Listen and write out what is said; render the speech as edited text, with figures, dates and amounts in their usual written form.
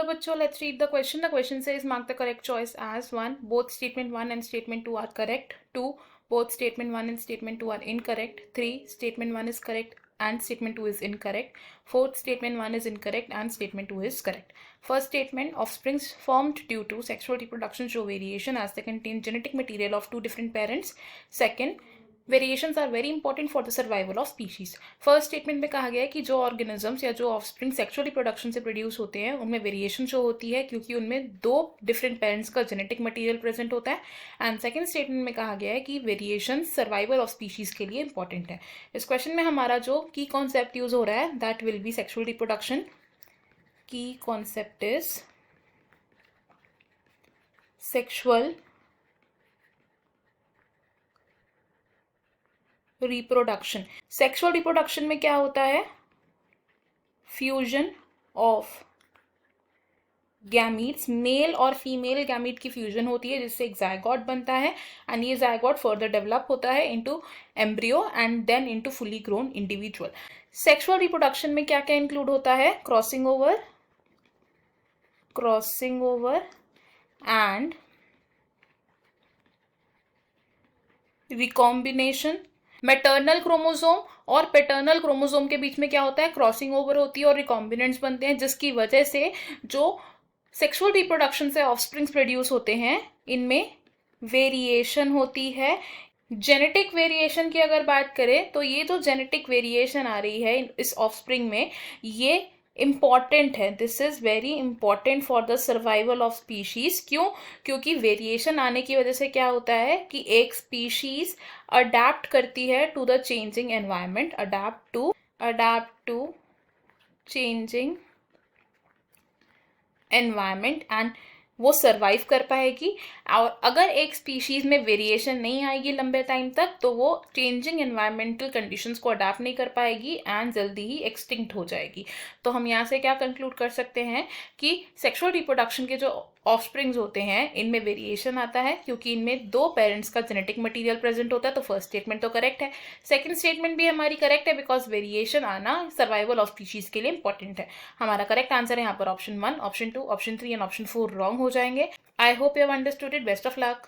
चलो बच्चों, let's read the question. The question says mark the correct choice as 1. Both statement 1 and statement 2 are correct. 2. Both statement 1 and statement 2 are incorrect. 3. Statement 1 is correct and statement 2 is incorrect. 4th statement 1 is incorrect and statement 2 is correct. First statement, offsprings formed due to sexual reproduction show variation as they contain genetic material of two different parents. Second, variations are very important for the survival of species. First statement में कहा गया है कि जो organisms या जो offspring sexual reproduction से produce होते हैं उनमें वेरिएशन शो होती है क्योंकि उनमें दो डिफरेंट पेरेंट्स का जेनेटिक मटेरियल प्रेजेंट होता है. एंड सेकंड स्टेटमेंट में कहा गया है कि वेरिएशन सर्वाइवल ऑफ स्पीशीज के लिए इंपॉर्टेंट है. इस क्वेश्चन में हमारा जो की कॉन्सेप्ट यूज हो रहा है that will be sexual reproduction. की concept is sexual reproduction. Sexual reproduction में क्या होता है? फ्यूजन ऑफ गैमीट्स, मेल और फीमेल गैमीट की फ्यूजन होती है जिससे एक जायगोट बनता है एंड ये जायगोट फर्दर डेवलप होता है into embryo and then into fully grown individual. Sexual reproduction में क्या क्या इंक्लूड होता है? Crossing over and recombination. Maternal chromosome और पैटर्नल क्रोमोसोम के बीच में क्या होता है? क्रॉसिंग ओवर होती है और रिकॉम्बिनेंट्स बनते हैं जिसकी वजह से जो सेक्सुअल रिप्रोडक्शन से ऑफस्प्रिंग्स प्रोड्यूस होते हैं इनमें वेरिएशन होती है. जेनेटिक वेरिएशन की अगर बात करें तो ये जो जेनेटिक वेरिएशन आ रही है इस ऑफस्प्रिंग में ये इम्पॉर्टेंट है. This is very important for the survival of species. क्यों? क्योंकि वेरिएशन आने की वजह से क्या होता है कि एक स्पीशीज अडेप्ट करती है to the changing environment. Adapt to changing environment and वो सर्वाइव कर पाएगी. और अगर एक स्पीशीज में वेरिएशन नहीं आएगी लंबे टाइम तक तो वो चेंजिंग एनवायरमेंटल कंडीशंस को अडाप्ट नहीं कर पाएगी एंड जल्दी ही एक्सटिंक्ट हो जाएगी. तो हम यहाँ से क्या कंक्लूड कर सकते हैं कि सेक्सुअल रिप्रोडक्शन के जो ऑफस्प्रिंग्स होते हैं इनमें वेरिएशन आता है क्योंकि इनमें दो पेरेंट्स का जेनेटिक मटेरियल प्रेजेंट होता है. तो फर्स्ट स्टेटमेंट तो करेक्ट है. सेकंड स्टेटमेंट भी हमारी करेक्ट है बिकॉज वेरिएशन आना सर्वाइवल ऑफ स्पीशीज के लिए इंपॉर्टेंट है. हमारा करेक्ट आंसर है यहाँ पर option 1, option 2, option 3 and option 4 wrong हो जाएंगे. I hope you have understood it. Best of luck.